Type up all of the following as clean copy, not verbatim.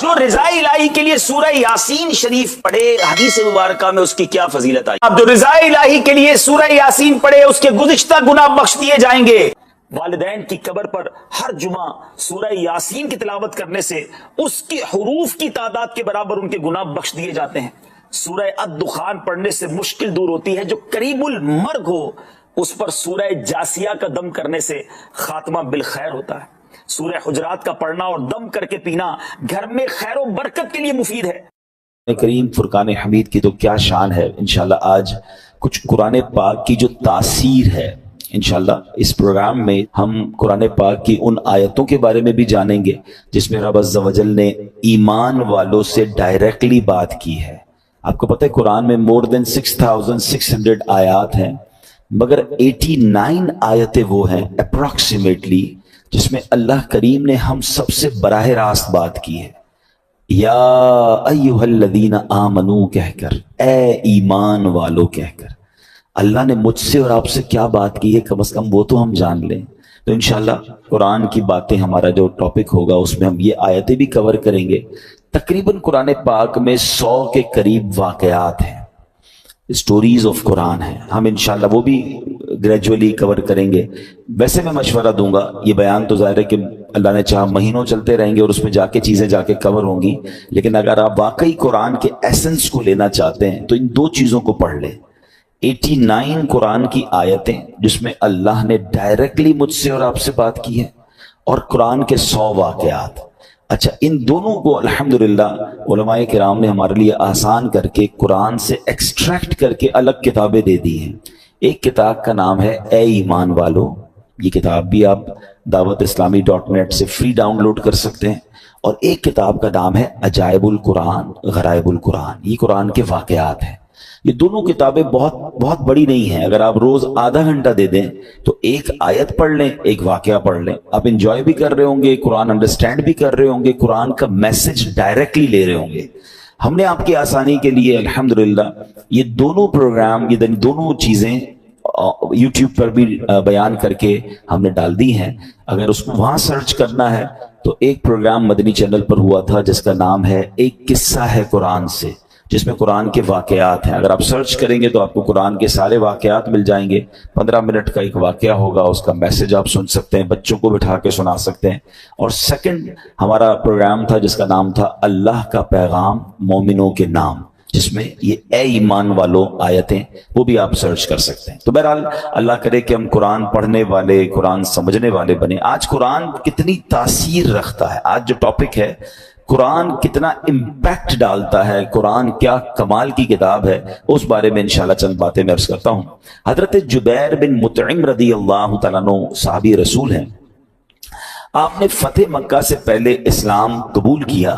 جو رضا الہی کے لیے سورہ یاسین شریف پڑھے، حدیث مبارکہ میں اس کی کیا فضیلت آئی. اب جو رضا الہی کے لیے سورہ یاسین پڑھے اس کے گزشتہ گناہ بخش دیے جائیں گے. والدین کی قبر پر ہر جمعہ سورہ یاسین کی تلاوت کرنے سے اس کے حروف کی تعداد کے برابر ان کے گناہ بخش دیے جاتے ہیں. سورہ الدخان پڑھنے سے مشکل دور ہوتی ہے. جو قریب المرگ ہو اس پر سورہ جاسیہ کا دم کرنے سے خاتمہ بالخیر ہوتا ہے. سورہ حجرات کا پڑھنا اور دم کر کے پینا گھر میں خیر و برکت کے لیے مفید ہے. کریم فرقان حمید کی تو کیا شان ہے. انشاءاللہ آج کچھ قرآن پاک کی جو تاثیر ہے، انشاءاللہ اس پروگرام میں ہم قرآن پاک کی ان آیتوں کے بارے میں بھی جانیں گے جس میں رب عز و جل نے ایمان والوں سے ڈائریکٹلی بات کی ہے. آپ کو پتہ ہے قرآن میں more than 6600 آیات ہیں، مگر 89 آیتیں وہ ہیں اپروکسیمیٹلی جس میں اللہ کریم نے ہم سب سے براہ راست بات کی ہے. یا ایھا الذین آمنو کہہ کر، اے ایمان والو کہہ کر اللہ نے مجھ سے اور آپ سے کیا بات کی ہے، کم از کم وہ تو ہم جان لیں. تو انشاءاللہ قرآن کی باتیں ہمارا جو ٹاپک ہوگا اس میں ہم یہ آیتیں بھی کور کریں گے. تقریباً قرآن پاک میں 100 کے قریب واقعات ہیں، اسٹوریز آف قرآن ہیں. ہم انشاءاللہ وہ بھی گریجولی کور کریں گے. ویسے میں مشورہ دوں گا، یہ بیان تو ظاہر ہے کہ اللہ نے چاہا مہینوں چلتے رہیں گے اور اس میں جا کے چیزیں جا کے کور ہوں گی، لیکن اگر آپ واقعی قرآن کے ایسنس کو لینا چاہتے ہیں تو ان دو چیزوں کو پڑھ لیں. 89 قرآن کی آیتیں جس میں اللہ نے ڈائریکٹلی مجھ سے اور آپ سے بات کی ہے، اور قرآن کے 100 واقعات. اچھا، ان دونوں کو الحمدللہ علماء کرام نے ہمارے لیے آسان کر کے قرآن سے ایکسٹریکٹ کر کے الگ کتابیں دے دی ہیں. ایک کتاب کا نام ہے اے ایمان والو، یہ کتاب بھی آپ dawatIslami.net سے فری ڈاؤن لوڈ کر سکتے ہیں. اور ایک کتاب کا نام ہے عجائب القرآن غرائب القرآن، یہ قرآن کے واقعات ہیں. یہ دونوں کتابیں بہت بڑی نہیں ہیں. اگر آپ روز آدھا گھنٹہ دے دیں تو ایک آیت پڑھ لیں، ایک واقعہ پڑھ لیں، آپ انجوائے بھی کر رہے ہوں گے، قرآن انڈرسٹینڈ بھی کر رہے ہوں گے، قرآن کا میسج ڈائریکٹلی لے رہے ہوں گے. ہم نے آپ کی آسانی کے لیے الحمدللہ یہ دونوں پروگرام، یہ دونوں چیزیں یوٹیوب پر بھی بیان کر کے ہم نے ڈال دی ہیں. اگر اس کو وہاں سرچ کرنا ہے تو ایک پروگرام مدنی چینل پر ہوا تھا جس کا نام ہے ایک قصہ ہے قرآن سے، جس میں قرآن کے واقعات ہیں. اگر آپ سرچ کریں گے تو آپ کو قرآن کے سارے واقعات مل جائیں گے. 15 منٹ کا ایک واقعہ ہوگا، اس کا میسج آپ سن سکتے ہیں، بچوں کو بٹھا کے سنا سکتے ہیں. اور سیکنڈ ہمارا پروگرام تھا جس کا نام تھا اللہ کا پیغام مومنوں کے نام، جس میں یہ اے ایمان والو آیتیں وہ بھی آپ سرچ کر سکتے ہیں. تو بہرحال اللہ کرے کہ ہم قرآن پڑھنے والے، قرآن سمجھنے والے بنے. آج قرآن کتنی تاثیر رکھتا ہے، آج جو ٹاپک ہے قرآن کتنا امپیکٹ ڈالتا ہے، قرآن کیا کمال کی کتاب ہے، اس بارے میں انشاءاللہ چند باتیں میں عرض کرتا ہوں. حضرت جبیر بن مطعم رضی اللہ تعالیٰ عنہ صحابی رسول ہیں. آپ نے فتح مکہ سے پہلے اسلام قبول کیا،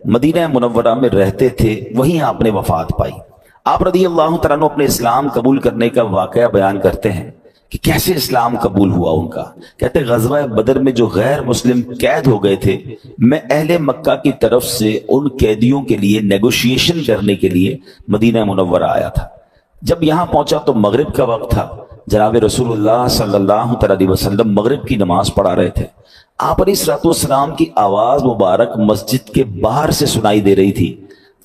مدینہ منورہ میں رہتے تھے، وہیں آپ نے وفات پائی. آپ رضی اللہ تعالیٰ عنہ اپنے اسلام قبول کرنے کا واقعہ بیان کرتے ہیں کہ کیسے اسلام قبول ہوا ان کا. کہتے غزوہ بدر میں جو غیر مسلم قید ہو گئے تھے، میں اہل مکہ کی طرف سے ان قیدیوں کے لیے نیگوشیشن کرنے کے لیے مدینہ منورہ آیا تھا. جب یہاں پہنچا تو مغرب کا وقت تھا. جناب رسول اللہ صلی اللہ علیہ وسلم مغرب کی نماز پڑھا رہے تھے. آپ علیہ الصلوۃ والسلام کی آواز مبارک مسجد کے باہر سے سنائی دے رہی تھی.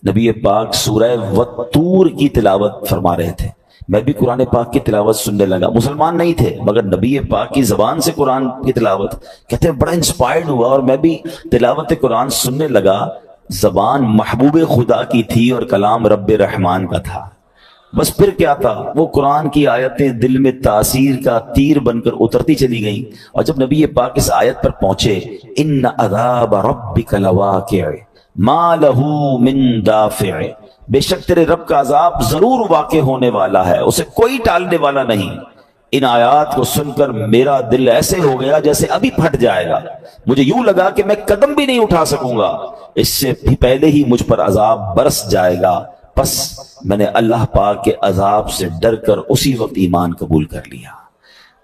نبی پاک سورہ والطور کی تلاوت فرما رہے تھے. میں بھی قرآن پاک کی تلاوت سننے لگا. مسلمان نہیں تھے مگر نبی پاک کی زبان سے قرآن کی تلاوت، کہتے ہیں بڑا انسپائرڈ ہوا اور میں بھی تلاوت قرآن سننے لگا. زبان محبوب خدا کی تھی اور کلام رب رحمان کا تھا. بس پھر کیا تھا، وہ قرآن کی آیتیں دل میں تاثیر کا تیر بن کر اترتی چلی گئیں. اور جب نبی پاک اس آیت پر پہنچے، ان عذاب ربک لواقع ما لہ من دافع، بے شک تیرے رب کا عذاب ضرور واقع ہونے والا ہے، اسے کوئی ٹالنے والا نہیں. ان آیات کو سن کر میرا دل ایسے ہو گیا جیسے ابھی پھٹ جائے گا. مجھے یوں لگا کہ میں قدم بھی نہیں اٹھا سکوں گا، اس سے بھی پہلے ہی مجھ پر عذاب برس جائے گا. بس میں نے اللہ پاک کے عذاب سے ڈر کر اسی وقت ایمان قبول کر لیا.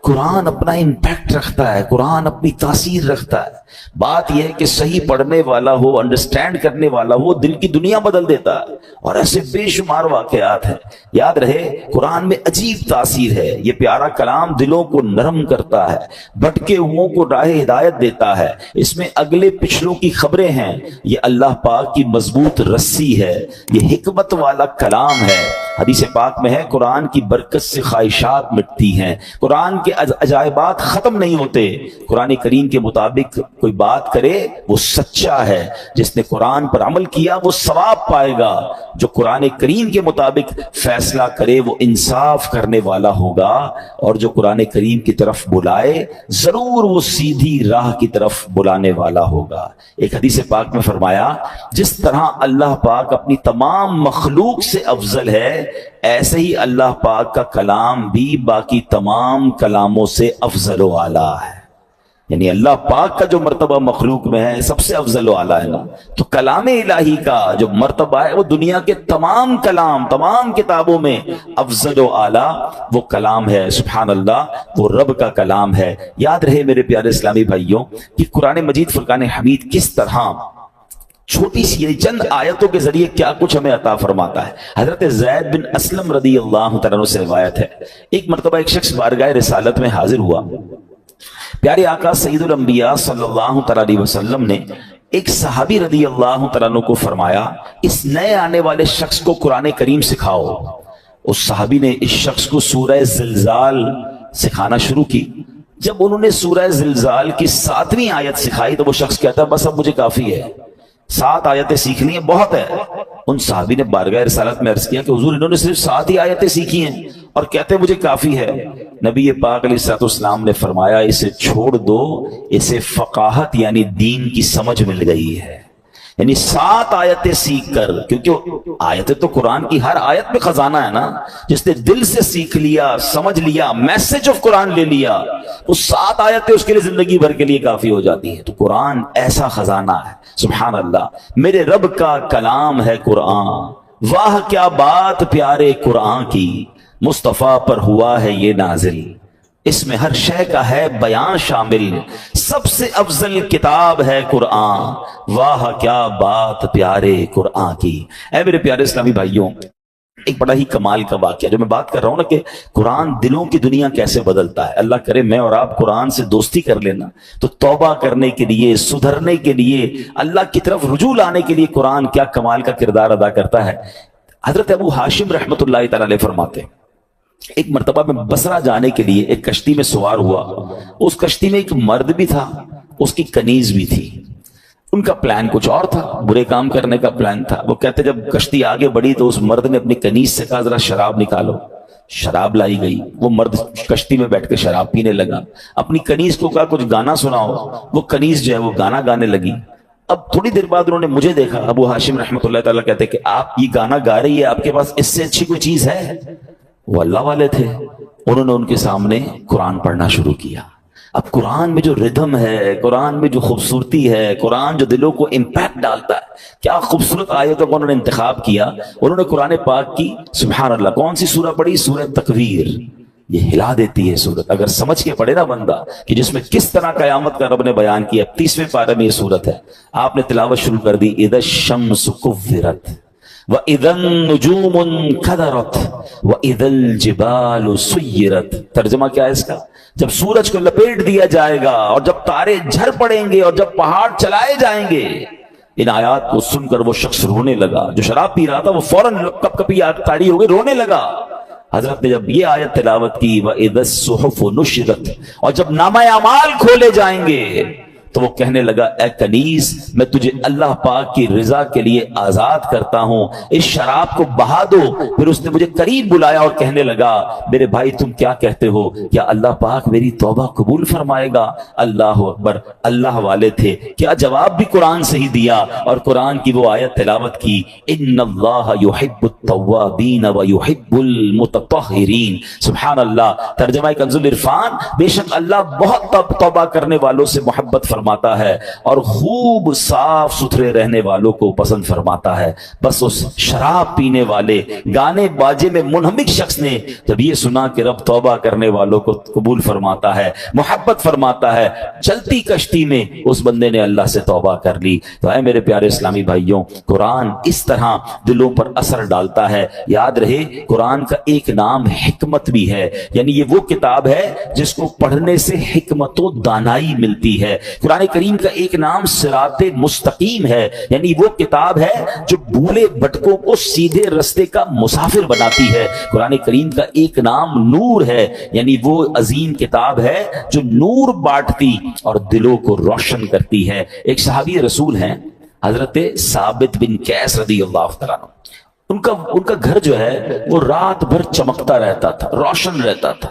قرآن اپنا امپیکٹ رکھتا ہے، قرآن اپنی تاثیر رکھتا ہے۔ بات یہ ہے کہ صحیح پڑھنے والا ہو، انڈرسٹینڈ کرنے والا ہو، دل کی دنیا بدل دیتا ہے۔ اور ایسے بے شمار واقعات ہیں۔ یاد رہے قرآن میں عجیب تاثیر ہے، یہ پیارا کلام دلوں کو نرم کرتا ہے، بھٹکے ہوئوں کو راہ ہدایت دیتا ہے، اس میں اگلے پچھلوں کی خبریں ہیں، یہ اللہ پاک کی مضبوط رسی ہے، یہ حکمت والا کلام ہے۔ حدیث پاک میں ہے قرآن کی برکت سے خواہشات مٹتی ہیں، قرآن کے عجائبات ختم نہیں ہوتے۔ قرآن کریم کے مطابق کوئی بات کرے وہ سچا ہے، جس نے قرآن پر عمل کیا وہ ثواب پائے گا، جو قرآن کریم کے مطابق فیصلہ کرے وہ انصاف کرنے والا ہوگا، اور جو قرآن کریم کی طرف بلائے ضرور وہ سیدھی راہ کی طرف بلانے والا ہوگا۔ ایک حدیث پاک میں فرمایا جس طرح اللہ پاک اپنی تمام مخلوق سے افضل ہے، ایسے ہی اللہ پاک کا کلام بھی باقی تمام کلاموں سے افضل و اعلیٰ ہے۔ یعنی اللہ پاک کا جو مرتبہ مخلوق میں ہے سب سے افضل و اعلیٰ ہے نا، تو کلام الہی کا جو مرتبہ ہے وہ دنیا کے تمام کلام، تمام کتابوں میں افضل و اعلیٰ وہ کلام ہے۔ سبحان اللہ، وہ رب کا کلام ہے۔ یاد رہے میرے پیارے اسلامی بھائیوں کہ قرآن مجید فرقان حمید کس طرح چھوٹی سی چند آیتوں کے ذریعے کیا کچھ ہمیں عطا فرماتا ہے۔ حضرت زید بن اسلم رضی اللہ تعالیٰ عنہ سے روایت ہے، ایک مرتبہ ایک شخص بارگاہ رسالت میں حاضر ہوا، پیارے آقا سید الانبیاء صلی اللہ تعالیٰ علیہ وسلم نے ایک صحابی رضی اللہ تعالیٰ عنہ کو فرمایا اس نئے آنے والے شخص کو قرآن کریم سکھاؤ۔ اس صحابی نے اس شخص کو سورہ زلزال سکھانا شروع کی۔ جب انہوں نے سورہ زلزال کی 7ویں آیت سکھائی تو وہ شخص کہتا ہے بس اب مجھے کافی ہے، 7 آیتیں سیکھنی ہے بہت ہے۔ ان صحابی نے بارگاہ رسالت میں عرض کیا کہ حضور انہوں نے صرف 7 ہی آیتیں سیکھی ہیں اور کہتے ہیں مجھے کافی ہے۔ نبی پاک علیہ الصلوۃ والسلام نے فرمایا اسے چھوڑ دو، اسے فقاہت یعنی دین کی سمجھ مل گئی ہے۔ یعنی 7 آیتیں سیکھ کر، کیونکہ آیتیں تو قرآن کی ہر آیت میں خزانہ ہے نا، جس نے دل سے سیکھ لیا، سمجھ لیا، میسج آف قرآن لے لیا، وہ 7 آیتیں اس کے لیے زندگی بھر کے لیے کافی ہو جاتی ہیں۔ تو قرآن ایسا خزانہ ہے، سبحان اللہ، میرے رب کا کلام ہے قرآن، واہ کیا بات پیارے قرآن کی، مصطفیٰ پر ہوا ہے یہ نازل، اس میں ہر شے کا ہے بیان شامل، سب سے افضل کتاب ہے قرآن، واہ کیا بات پیارے قرآن کی۔ اے میرے پیارے اسلامی بھائیوں، ایک بڑا ہی کمال کا واقعہ جو میں بات کر رہا ہوں نا کہ قرآن دلوں کی دنیا کیسے بدلتا ہے۔ اللہ کرے میں اور آپ قرآن سے دوستی کر لینا تو توبہ کرنے کے لیے، سدھرنے کے لیے، اللہ کی طرف رجوع لانے کے لیے قرآن کیا کمال کا کردار ادا کرتا ہے۔ حضرت ابو ہاشم رحمۃ اللہ تعالی علیہ فرماتے ہیں ایک مرتبہ میں بصرہ جانے کے لیے ایک کشتی میں سوار ہوا، اس کشتی میں ایک مرد بھی تھا، اس کی کنیز بھی تھی۔ ان کا پلان کچھ اور تھا، برے کام کرنے کا پلان تھا۔ وہ کہتے جب کشتی آگے بڑھی تو اس مرد نے اپنی کنیز سے کہا ذرا شراب نکالو، شراب لائی گئی، وہ مرد کشتی میں بیٹھ کے شراب پینے لگا۔ اپنی کنیز کو کہا کچھ گانا سناؤ، وہ کنیز جو ہے وہ گانا گانے لگی۔ اب تھوڑی دیر بعد انہوں نے مجھے دیکھا، ابو ہاشم رحمۃ اللہ تعالیٰ کہتے کہ آپ یہ گانا گا رہی ہے، آپ کے پاس اس سے اچھی کوئی چیز ہے؟ وہ اللہ والے تھے، انہوں نے ان کے سامنے قرآن پڑھنا شروع کیا۔ اب قرآن میں جو ردھم ہے، قرآن میں جو خوبصورتی ہے، قرآن جو دلوں کو امپیکٹ ڈالتا ہے، کیا خوبصورت آیتوں کو انہوں نے انتخاب کیا۔ انہوں نے قرآن پاک کی سبحان اللہ کون سی سورہ پڑھی؟ سورہ تکویر۔ یہ ہلا دیتی ہے سورت، اگر سمجھ کے پڑھے نا بندہ کہ جس میں کس طرح قیامت کا رب نے بیان کیا۔ 30ویں پارے میں یہ سورت ہے، آپ نے تلاوت شروع کر دی، اذا الشمس کورت وَإِذَا النُّجُومُ انْكَدَرَتْ وَإِذَا الْجِبَالُ سُيِّرَتْ۔ ترجمہ کیا ہے اس کا؟ جب سورج کو لپیٹ دیا جائے گا اور جب تارے جھڑ پڑیں گے اور جب پہاڑ چلائے جائیں گے۔ ان آیات کو سن کر وہ شخص رونے لگا، جو شراب پی رہا تھا وہ فوراً کپ کپی تاری ہو گئی، رونے لگا۔ حضرت نے جب یہ آیت تلاوت کی وَإِذَا الصُّحُفُ نُشِرَتْ، اور جب نامہ اعمال کھولے جائیں گے تو وہ کہنے لگا اے کنیز میں تجھے اللہ پاک کی رضا کے لیے آزاد کرتا ہوں، اس شراب کو بہا دو۔ پھر اس نے مجھے قریب بلایا اور کہنے لگا میرے بھائی تم کیا کہتے ہو، کیا اللہ پاک میری توبہ قبول فرمائے گا؟ اللہ اکبر، اللہ والے تھے، کیا جواب بھی قرآن سے ہی دیا اور قرآن کی وہ آیت تلاوت کی، ان اللہ یحب التوابین ویحب المتطہرین۔ سبحان اللہ۔ ترجمہ کنز العرفان، بے شک اللہ بہت توبہ کرنے والوں سے محبت فرماتا فرماتا ہے اور خوب صاف ستھرے رہنے والوں کو پسند فرماتا ہے. بس اس شراب پینے والے گانے باجے میں منہمک شخص نے جب یہ سنا کہ رب توبہ کرنے والوں کو قبول فرماتا ہے, محبت فرماتا ہے, چلتی کشتی میں اس بندے نے اللہ سے توبہ کر لی. تو اے میرے پیارے اسلامی بھائیوں, قرآن اس طرح دلوں پر اثر ڈالتا ہے. یاد رہے قرآن کا ایک نام حکمت بھی ہے, یعنی یہ وہ کتاب ہے جس کو پڑھنے سے حکمت و دانائی ملتی ہے. قرآن کریم کا ایک نام صراط مستقیم ہے, یعنی وہ کتاب ہے جو بھولے بھٹکوں کو سیدھے رستے کا مسافر بناتی ہے. قرآن کریم کا ایک نام نور ہے, یعنی وہ عظیم کتاب ہے جو نور بانٹتی اور دلوں کو روشن کرتی ہے. ایک صحابی رسول ہیں حضرت ثابت بن قیس رضی اللہ تعالیٰ عنہ. ان کا گھر جو ہے وہ رات بھر چمکتا رہتا تھا, روشن رہتا تھا.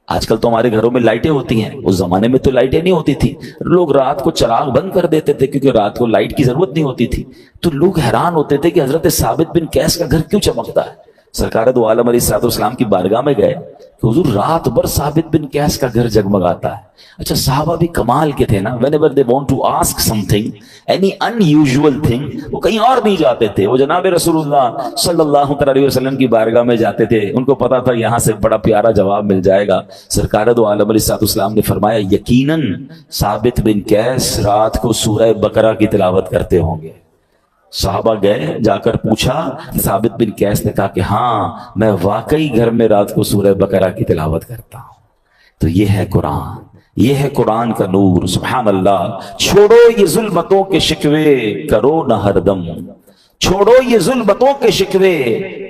آج کل تو ہمارے گھروں میں لائٹیں ہوتی ہیں, اس زمانے میں تو لائٹیں نہیں ہوتی تھی. لوگ رات کو چراغ بند کر دیتے تھے کیونکہ رات کو لائٹ کی ضرورت نہیں ہوتی تھی. تو لوگ حیران ہوتے تھے کہ حضرت ثابت بن قیس کا گھر کیوں چمکتا ہے. سرکار دو عالم علیہ السلام کی بارگاہ میں گئے کہ حضور رات بھر ثابت بن قیس کا گھر جگمگاتا ہے. اچھا صحابہ بھی کمال کے تھے نا, whenever they want to ask something, any unusual thing, وہ کہیں اور نہیں جاتے تھے, وہ جناب رسول اللہ صلی اللہ علیہ وسلم کی بارگاہ میں جاتے تھے. ان کو پتا تھا یہاں سے بڑا پیارا جواب مل جائے گا. سرکار دو عالم علیہ السلام نے فرمایا یقیناً ثابت بن قیس رات کو سورہ بقرہ کی تلاوت کرتے ہوں گے. صحابہ گئے, جا کر پوچھا, ثابت بن قیس نے کہا کہ ہاں میں واقعی گھر میں رات کو سورہ بقرہ کی تلاوت کرتا ہوں. تو یہ ہے قرآن, یہ ہے قرآن کا نور. سبحان اللہ. چھوڑو یہ ظلمتوں کے شکوے کرو نہ ہر دم, چھوڑو یہ ظلمتوں کے شکوے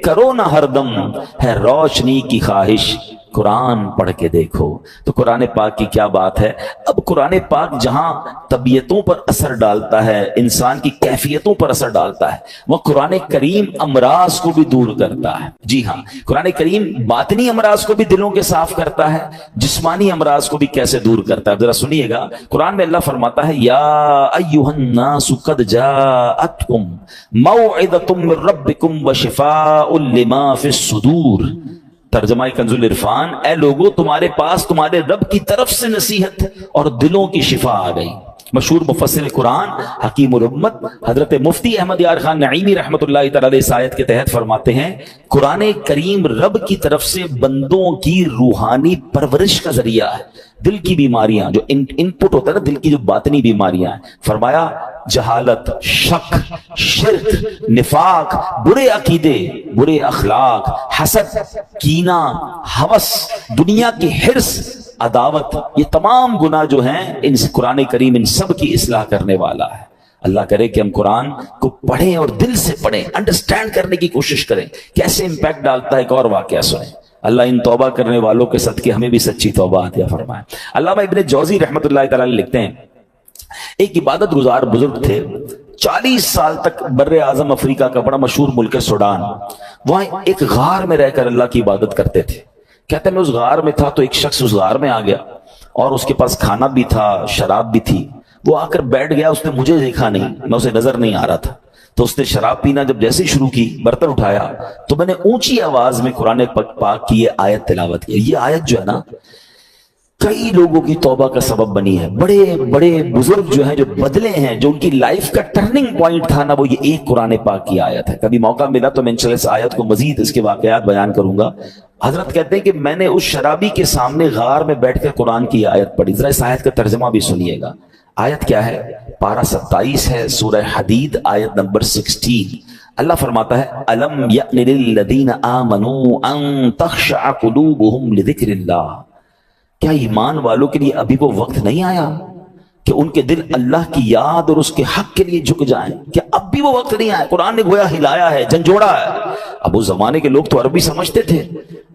کرو نہ ہر دم, ہے روشنی کی خواہش قرآن پڑھ کے دیکھو. تو قرآن پاک کی کیا بات ہے. اب قرآن پاک جہاں طبیعتوں پر اثر ڈالتا ہے, انسان کی کیفیتوں پر اثر ڈالتا ہے, وہ قرآن کریم امراض کو بھی دور کرتا ہے. جی ہاں, قرآن کریم باطنی امراض کو بھی دلوں کے صاف کرتا ہے, جسمانی امراض کو بھی کیسے دور کرتا ہے. ذرا سنیے گا, قرآن میں اللہ فرماتا ہے یا ایھا الناس قد جاءتکم موعظۃ من ربکم وشفاء لما فی الصدور. ترجمہ کنز العرفان, اے لوگو تمہارے پاس تمہارے رب کی طرف سے نصیحت اور دلوں کی شفا آ گئی. مشہور مفسر قرآن حکیم الامت حضرت مفتی احمد یار خان نعیمی رحمۃ اللہ تعالی علیہ اس آیت کے تحت فرماتے ہیں قرآن کریم رب کی طرف سے بندوں کی روحانی پرورش کا ذریعہ ہے. دل کی بیماریاں جو ان پٹ ہوتا ہے نا, دل کی جو باطنی بیماریاں ہیں, فرمایا جہالت, شک, شرک, نفاق, برے عقیدے, برے اخلاق, حسد, کینہ, ہوس, دنیا کی حرص, عداوت, یہ تمام گناہ جو ہیں ان قرآن کریم ان سب کی اصلاح کرنے والا ہے. اللہ کرے کہ ہم قرآن کو پڑھیں اور دل سے پڑھیں, انڈرسٹینڈ کرنے کی کوشش کریں کیسے امپیکٹ ڈالتا ہے. ایک اور واقعہ سنیں. اللہ ان توبہ کرنے والوں کے صدقے ہمیں بھی سچی توبہ عطا فرمائے. علامہ ابن جوزی رحمۃ اللہ تعالی لکھتے ہیں ایک عبادت گزار بزرگ تھے, 40 سال تک بر اعظم افریقہ کا بڑا مشہور ملک ہے سوڈان, وہاں ایک غار میں رہ کر اللہ کی عبادت کرتے تھے. کہتے ہیں میں اس غار میں تھا تو ایک شخص اس غار میں آ گیا اور اس کے پاس کھانا بھی تھا, شراب بھی تھی. وہ آ کر بیٹھ گیا, اس نے مجھے دیکھا نہیں, میں اسے نظر نہیں آ رہا تھا. تو اس نے شراب پینا جب جیسے شروع کی, برتن اٹھایا تو میں نے اونچی آواز میں قرآن پاک کی یہ آیت تلاوت کی. یہ آیت جو ہے نا کئی لوگوں کی توبہ کا سبب بنی ہے. بڑے بڑے بزرگ جو ہیں جو بدلے ہیں, جو ان کی لائف کا ٹرننگ پوائنٹ تھا نا, وہ یہ ایک قرآن پاک کی آیت ہے. کبھی موقع ملا تو میں انشاءاللہ اس آیت کو مزید اس کے واقعات بیان کروں گا. حضرت کہتے ہیں کہ میں نے اس شرابی کے سامنے غار میں بیٹھ کر قرآن کی آیت پڑھی. ذرا اس آیت کا ترجمہ بھی سنیے گا. آیت کیا ہے؟ پارہ 27 ہے, سورہ حدید, آیت نمبر 16. اللہ فرماتا ہے الم یأن للذین آمنوا ان تخشع قلوبہم لذکر اللہ. کیا ایمان والوں کے لیے ابھی وہ وقت نہیں آیا کہ ان کے دل اللہ کی یاد اور اس کے حق کے لیے جھک جائیں؟ کیا اب بھی وہ وقت نہیں آیا؟ قرآن نے گویا ہلایا ہے, جھنجھوڑا ہے. اب اس زمانے کے لوگ تو عربی سمجھتے تھے,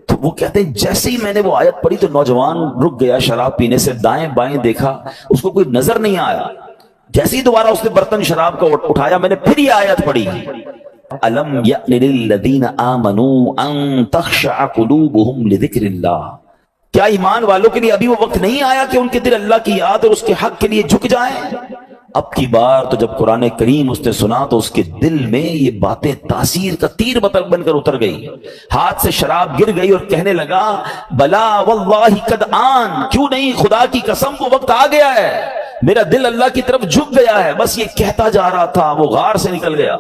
تو وہ کہتے ہیں جیسے ہی میں نے وہ آیت پڑھی تو نوجوان رک گیا شراب پینے سے, دائیں بائیں دیکھا, اس کو کوئی نظر نہیں آیا. جیسے ہی دوبارہ اس نے برتن شراب کا اٹھایا, میں نے پھر یہ آیت پڑھی الم یأن للذین آمنوا ان تخشع قلوبہم لذکر اللہ. کیا ایمان والوں کے لیے ابھی وہ وقت نہیں آیا کہ ان کے دل اللہ کی یاد اور اس کے حق کے لیے جھک جائیں؟ اب کی بار تو جب قرآن کریم اس نے سنا تو اس کے دل میں یہ باتیں تاثیر کا تیر بن کر اتر گئی. ہاتھ سے شراب گر گئی اور کہنے لگا بلا واللہ قد آن, کیوں نہیں, خدا کی قسم کو وقت آ گیا ہے. میرا دل اللہ کی طرف جھک گیا ہے. بس یہ کہتا جا رہا تھا, وہ غار سے نکل گیا.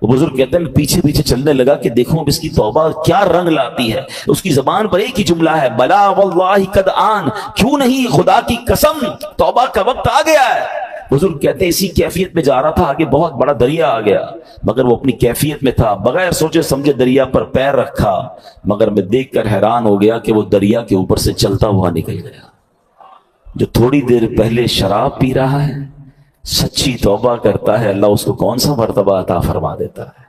وہ بزرگ کہتے ہیں پیچھے پیچھے چلنے لگا کہ دیکھو اب اس کی توبہ کیا رنگ لاتی ہے. اس کی زبان پر ایک ہی جملہ ہے, بلا واللہ قد آن, کیوں نہیں, خدا کی قسم توبہ کا وقت آ گیا ہے. بزرگ کہتے ہیں اسی کیفیت میں جا رہا تھا, آگے بہت بڑا دریا آ گیا, مگر وہ اپنی کیفیت میں تھا, بغیر سوچے سمجھے دریا پر پیر رکھا, مگر میں دیکھ کر حیران ہو گیا کہ وہ دریا کے اوپر سے چلتا ہوا نکل گیا. جو تھوڑی دیر پہلے شراب پی رہا ہے, سچی توبہ کرتا ہے, اللہ اس کو کون سا مرتبہ عطا فرما دیتا ہے.